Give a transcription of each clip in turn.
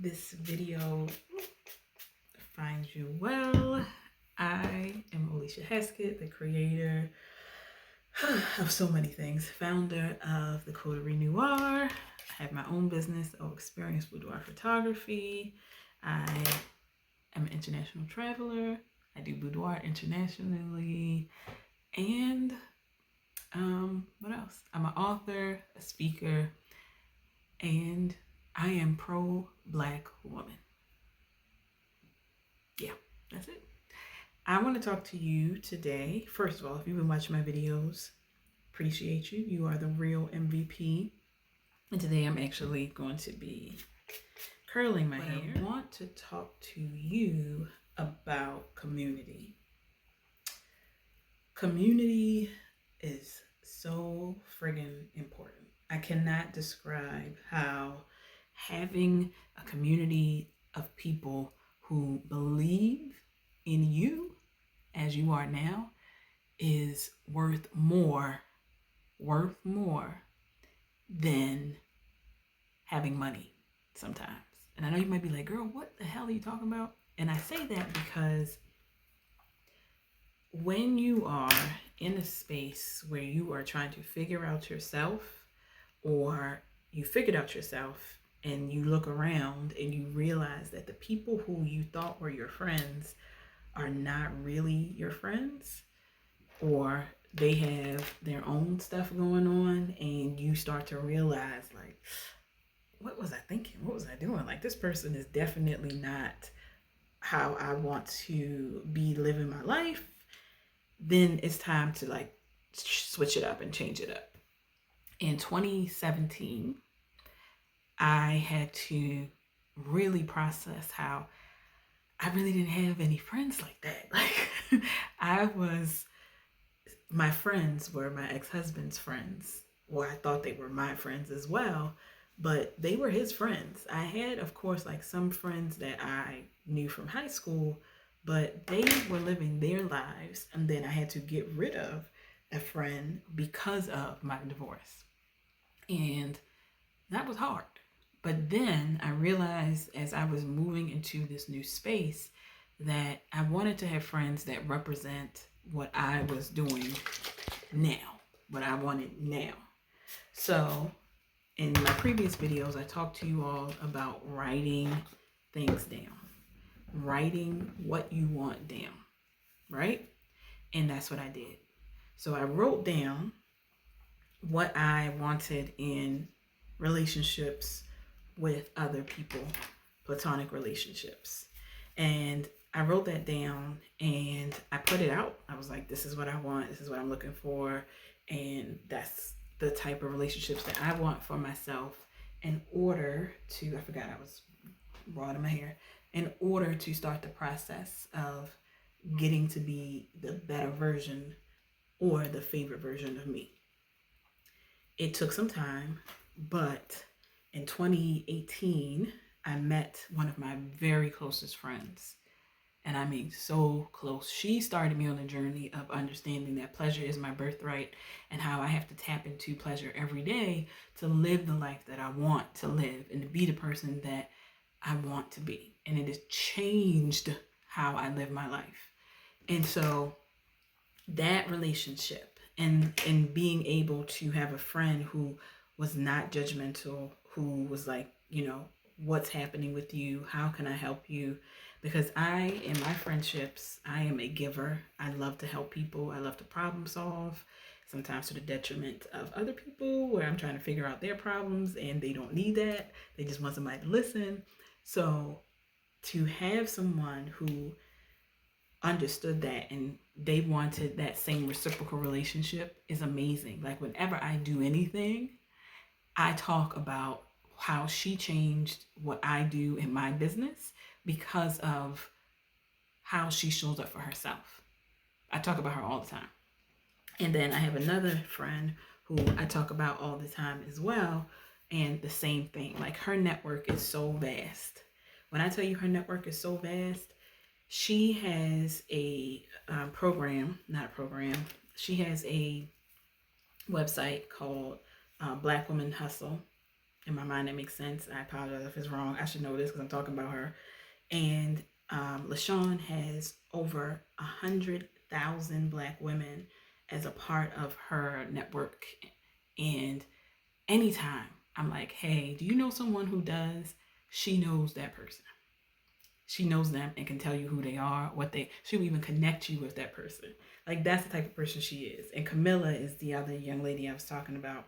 this video finds you well. I am Alicia Heskett, the creator of so many things, founder of the Coterie Noir. I have my own business of Experience Boudoir Photography. I am an international traveler. I do boudoir internationally. And what else? I'm an author, a speaker, and I am pro-Black woman. Yeah, that's it. I want to talk to you today. First of all, if you've been watching my videos, appreciate you. You are the real MVP. And today I'm actually going to be curling my hair. I want to talk to you about community. Community is so friggin' important. I cannot describe how having a community of people who believe in you as you are now is worth more than having money sometimes. And I know you might be like, girl, what the hell are you talking about? And I say that because when you are in a space where you are trying to figure out yourself, or you figured out yourself and you look around and you realize that the people who you thought were your friends are not really your friends, or they have their own stuff going on, and you start to realize, like, what was I thinking? What was I doing? Like, this person is definitely not how I want to be living my life. Then it's time to like switch it up and change it up. In 2017, I had to really process how I really didn't have any friends like that. Like, my friends were my ex-husband's friends, or I thought they were my friends as well, but they were his friends. I had, of course, like some friends that I knew from high school, but they were living their lives, and then I had to get rid of a friend because of my divorce. And that was hard. But then I realized as I was moving into this new space that I wanted to have friends that represent what I was doing now, what I wanted now. So in my previous videos, I talked to you all about writing things down, writing what you want down, right? And that's what I did. So I wrote down what I wanted in relationships with other people, platonic relationships. And I wrote that down and I put it out. I was like, this is what I want. This is what I'm looking for. And that's the type of relationships that I want for myself in order to, I forgot I was raw in my hair, in order to start the process of getting to be the better version or the favorite version of me. It took some time, but in 2018, I met one of my very closest friends. And I mean, so close. She started me on a journey of understanding that pleasure is my birthright and how I have to tap into pleasure every day to live the life that I want to live and to be the person that I want to be. And it has changed how I live my life. And so that relationship and being able to have a friend who was not judgmental, who was like, you know, what's happening with you? How can I help you? Because in my friendships, I am a giver. I love to help people. I love to problem solve, sometimes to the detriment of other people where I'm trying to figure out their problems and they don't need that. They just want somebody to listen. So to have someone who understood that and they wanted that same reciprocal relationship is amazing. Like, whenever I do anything, I talk about how she changed what I do in my business because of how she shows up for herself. I talk about her all the time. And then I have another friend who I talk about all the time as well. And the same thing, like, her network is so vast. When I tell you her network is so vast, she has a she has a website called Black Women Hustle. In my mind, that makes sense. I apologize if it's wrong. I should know this because I'm talking about her. And LaShawn has over 100,000 Black women as a part of her network. And anytime I'm like, hey, do you know someone who does? She knows that person. She knows them and can tell you who they are, she will even connect you with that person. Like, that's the type of person she is. And Camilla is the other young lady I was talking about.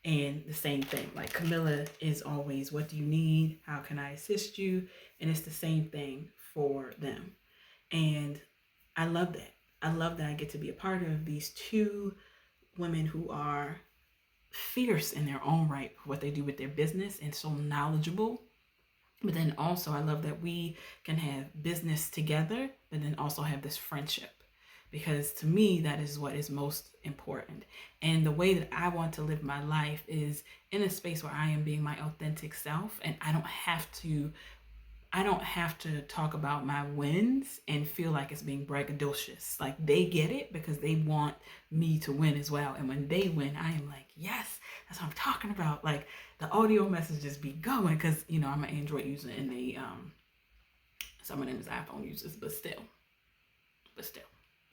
And the same thing, like Camilla is always, what do you need? How can I assist you? And it's the same thing for them. And I love that. I love that I get to be a part of these two women who are fierce in their own right for what they do with their business and so knowledgeable. But then also, I love that we can have business together, but then also have this friendship. Because to me, that is what is most important. And the way that I want to live my life is in a space where I am being my authentic self, and I don't have to talk about my wins and feel like it's being braggadocious. Like, they get it because they want me to win as well. And when they win, I am like, yes, that's what I'm talking about. Like, the audio messages be going because, I'm an Android user and they, someone in his iPhone users, but still,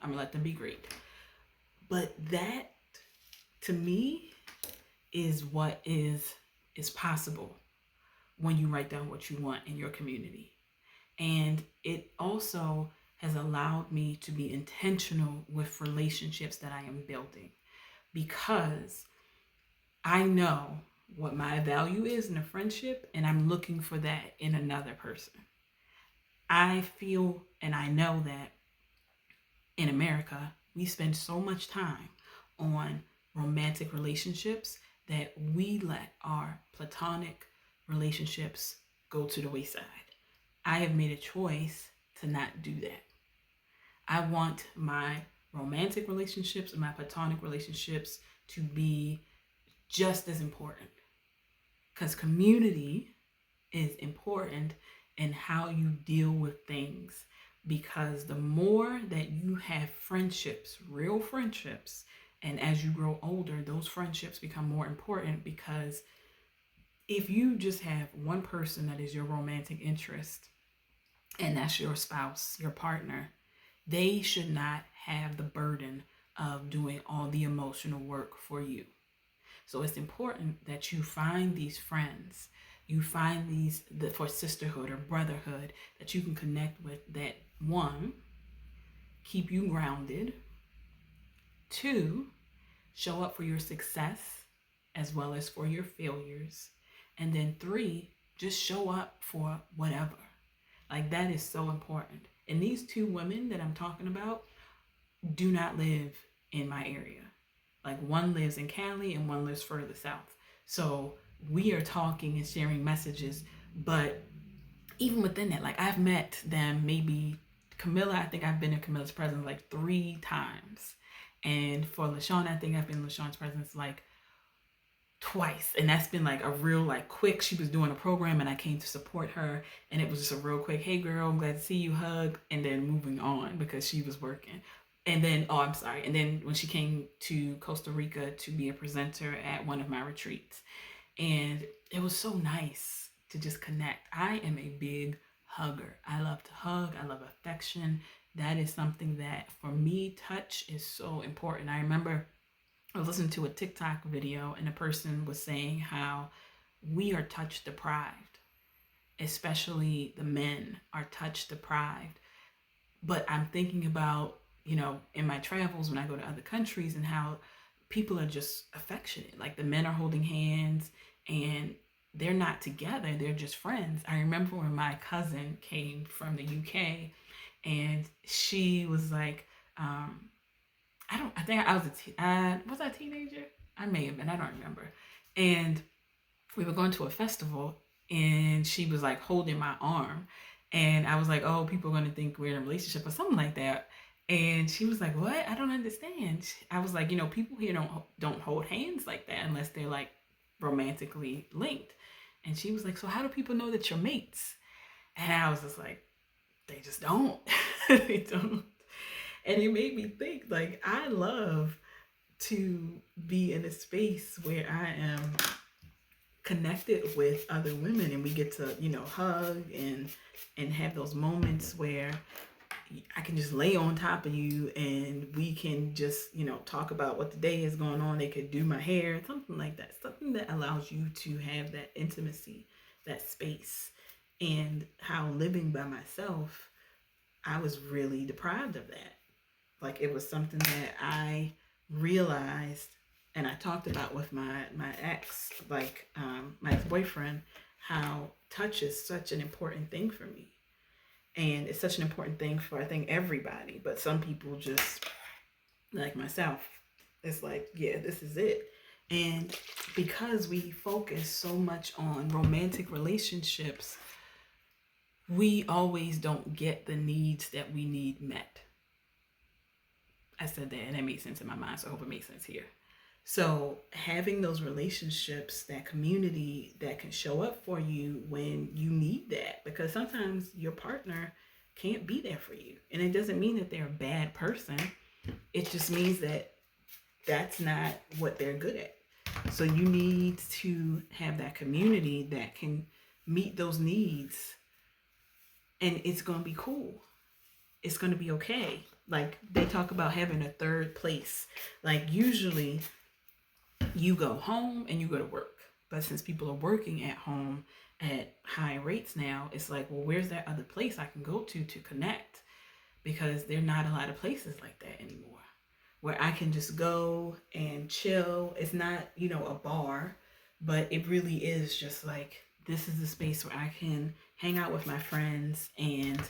I'm gonna let them be great. But that, to me, is what is possible when you write down what you want in your community. And it also has allowed me to be intentional with relationships that I am building, because I know what my value is in a friendship, and I'm looking for that in another person. I feel and I know that in America, we spend so much time on romantic relationships that we let our platonic relationships go to the wayside. I have made a choice to not do that. I want my romantic relationships and my platonic relationships to be just as important, because community is important in how you deal with things. Because the more that you have friendships, real friendships, and as you grow older, those friendships become more important, because if you just have one person that is your romantic interest, and that's your spouse, your partner, they should not have the burden of doing all the emotional work for you. So it's important that you find these friends, you find these for sisterhood or brotherhood that you can connect with, that one, keep you grounded, two, show up for your success as well as for your failures, and then three, just show up for whatever. Like, that is so important. And these two women that I'm talking about do not live in my area. Like, one lives in Cali and one lives further south. So we are talking and sharing messages, but even within that, like, I've met them, maybe Camilla, I think I've been in Camilla's presence like 3 times. And for LaShawn, I think I've been in LaShawn's presence like twice. And that's been like a real, like, quick, she was doing a program and I came to support her. And it was just a real quick, hey girl, I'm glad to see you, hug. And then moving on because she was working. And then, and then when she came to Costa Rica to be a presenter at one of my retreats. And it was so nice to just connect. I am a big hugger. I love to hug. I love affection. That is something that, for me, touch is so important. I remember I was listening to a TikTok video and a person was saying how we are touch deprived, especially the men are touch deprived. But I'm thinking about, in my travels when I go to other countries, and how people are just affectionate. Like, the men are holding hands and they're not together, they're just friends. I remember when my cousin came from the UK and she was like, was I a teenager? I may have been, I don't remember. And we were going to a festival and she was like holding my arm. And I was like, oh, people are going to think we're in a relationship or something like that. And she was like, what? I don't understand. I was like, people here don't hold hands like that unless they're like romantically linked. And she was like, so how do people know that you're mates? And I was just like, they just don't. They don't. And it made me think, like, I love to be in a space where I am connected with other women, and we get to, hug and have those moments where I can just lay on top of you and we can just, talk about what the day is going on. They could do my hair, something like that. Something that allows you to have that intimacy, that space. And how living by myself, I was really deprived of that. Like, it was something that I realized and I talked about with my ex, like my ex-boyfriend, how touch is such an important thing for me. And it's such an important thing for, I think, everybody. But some people just, like myself, it's like, yeah, this is it. And because we focus so much on romantic relationships, we always don't get the needs that we need met. I said that and that made sense in my mind, so I hope it makes sense here. So having those relationships, that community that can show up for you when you need that, because sometimes your partner can't be there for you. And it doesn't mean that they're a bad person. It just means that that's not what they're good at. So you need to have that community that can meet those needs, and it's going to be cool. It's going to be okay. Like, they talk about having a third place. Like, usually you go home and you go to work. But since people are working at home at high rates now, it's like, well, where's that other place I can go to connect? Because there are not a lot of places like that anymore, where I can just go and chill. It's not, a bar, but it really is just like, this is the space where I can hang out with my friends and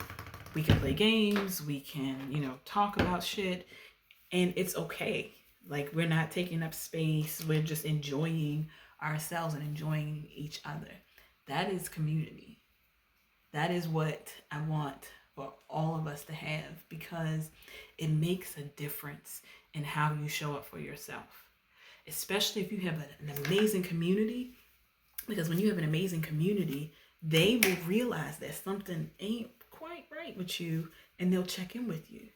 we can play games. We can, talk about shit, and it's okay. Like, we're not taking up space. We're just enjoying ourselves and enjoying each other. That is community. That is what I want for all of us to have, because it makes a difference in how you show up for yourself. Especially if you have an amazing community, because when you have an amazing community, they will realize that something ain't quite right with you, and they'll check in with you.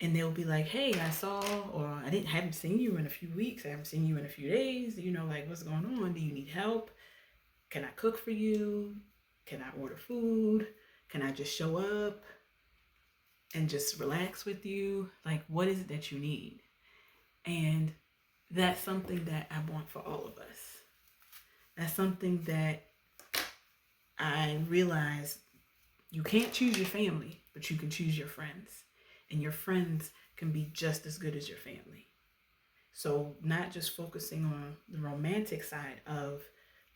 And they'll be like, hey, I saw, or haven't seen you in a few weeks. I haven't seen you in a few days. Like, what's going on? Do you need help? Can I cook for you? Can I order food? Can I just show up and just relax with you? Like, what is it that you need? And that's something that I want for all of us. That's something that I realize you can't choose your family, but you can choose your friends. And your friends can be just as good as your family. So not just focusing on the romantic side of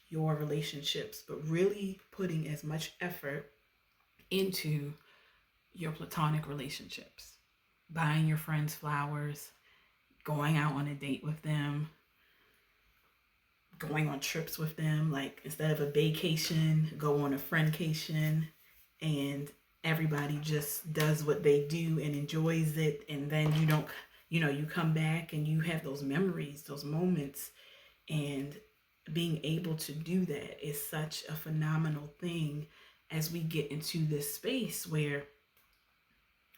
your relationships, but really putting as much effort into your platonic relationships. Buying your friends flowers, going out on a date with them, going on trips with them. Like, instead of a vacation, go on a friendcation, and everybody just does what they do and enjoys it. And then you come back and you have those memories, those moments. And being able to do that is such a phenomenal thing as we get into this space where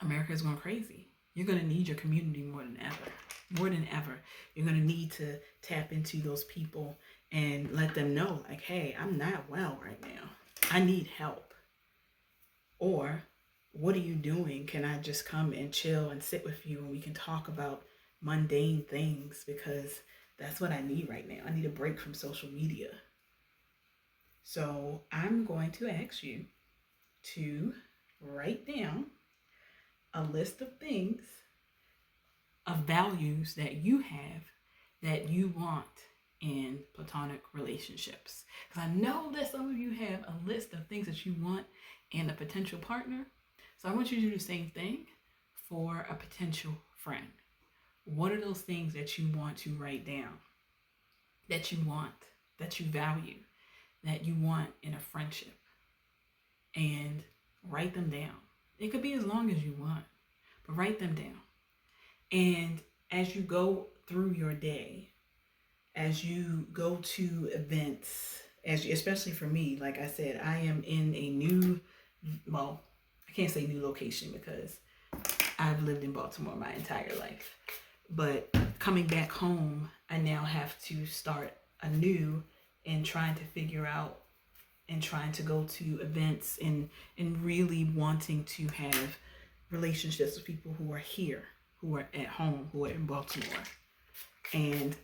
America is going crazy. You're going to need your community more than ever. You're going to need to tap into those people and let them know, like, hey, I'm not well right now. I need help. Or, what are you doing? Can I just come and chill and sit with you and we can talk about mundane things? Because that's what I need right now. I need a break from social media. So I'm going to ask you to write down a list of things, of values that you have that you want in platonic relationships. Because I know that some of you have a list of things that you want in a potential partner. So I want you to do the same thing for a potential friend. What are those things that you want to write down, that you want, that you value, that you want in a friendship? And write them down. It could be as long as you want, but write them down. And as you go through your day, as you go to events, especially for me, like I said, I am in a new, I can't say new location because I've lived in Baltimore my entire life. But coming back home, I now have to start anew and trying to figure out and trying to go to events and really wanting to have relationships with people who are here, who are at home, who are in Baltimore. And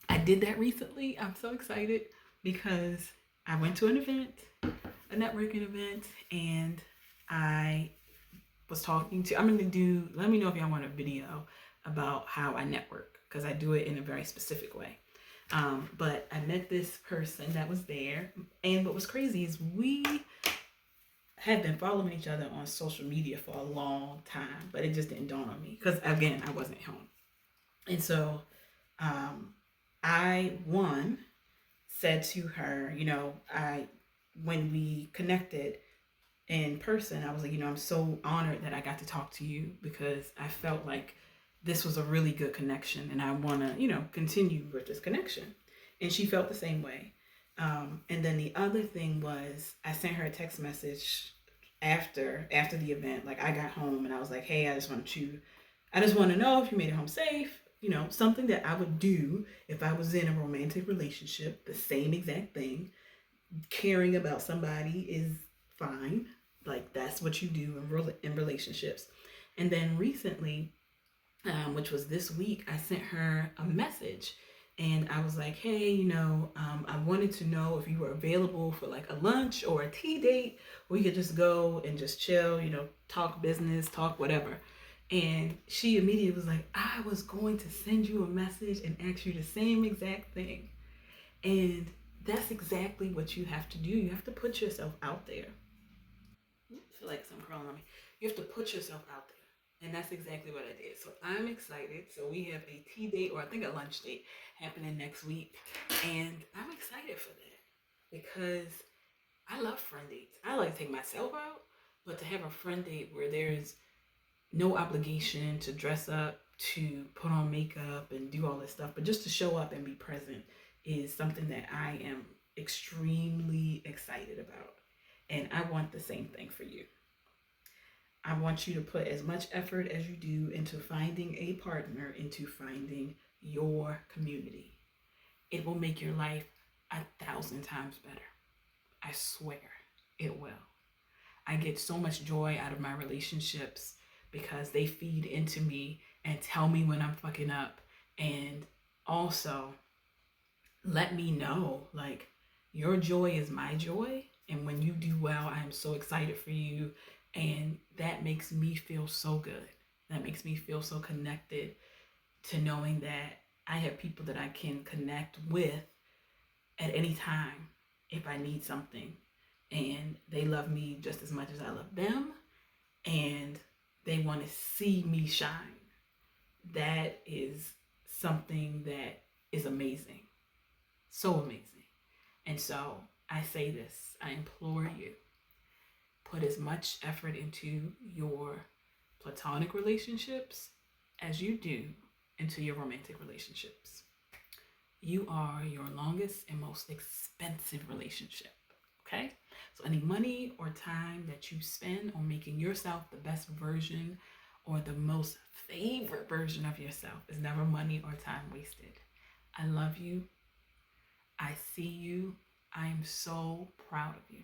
I did that recently. I'm so excited because I went to an event, a networking event, and I was talking to, I'm going to do, let me know if y'all want a video about how I network, because I do it in a very specific way. But I met this person that was there, and what was crazy is we had been following each other on social media for a long time, but it just didn't dawn on me because, again, I wasn't home. And so I, said to her, when we connected in person, I was like, I'm so honored that I got to talk to you because I felt like this was a really good connection and I want to, continue with this connection. And she felt the same way. And then the other thing was I sent her a text message after the event. Like I got home and I was like, hey, I just want to know if you made it home safe. Something that I would do if I was in a romantic relationship, the same exact thing. Caring about somebody is fine. Like that's what you do in relationships. And then recently, which was this week, I sent her a message and I was like, hey, I wanted to know if you were available for like a lunch or a tea date where we could just go and just chill, talk business, talk whatever. And she immediately was like, I was going to send you a message and ask you the same exact thing. And that's exactly what you have to do. You have to put yourself out there. I feel like something crawling on me. You have to put yourself out there. And that's exactly what I did. So I'm excited. So we have a tea date, or I think a lunch date, happening next week. And I'm excited for that because I love friend dates. I like to take myself out, but to have a friend date where there's no obligation to dress up, to put on makeup and do all this stuff, but just to show up and be present is something that I am extremely excited about. And I want the same thing for you. I want you to put as much effort as you do into finding a partner, into finding your community. It will make your life 1,000 times better. I swear it will. I get so much joy out of my relationships because they feed into me and tell me when I'm fucking up, and also let me know like your joy is my joy, and when you do well, I am so excited for you, and that makes me feel so good. That makes me feel so connected to knowing that I have people that I can connect with at any time if I need something, and they love me just as much as I love them, and they want to see me shine. That is something that is amazing. So amazing. And so I say this, I implore you, put as much effort into your platonic relationships as you do into your romantic relationships. You are your longest and most expensive relationship. Okay? So any money or time that you spend on making yourself the best version or the most favorite version of yourself is never money or time wasted. I love you. I see you. I am so proud of you.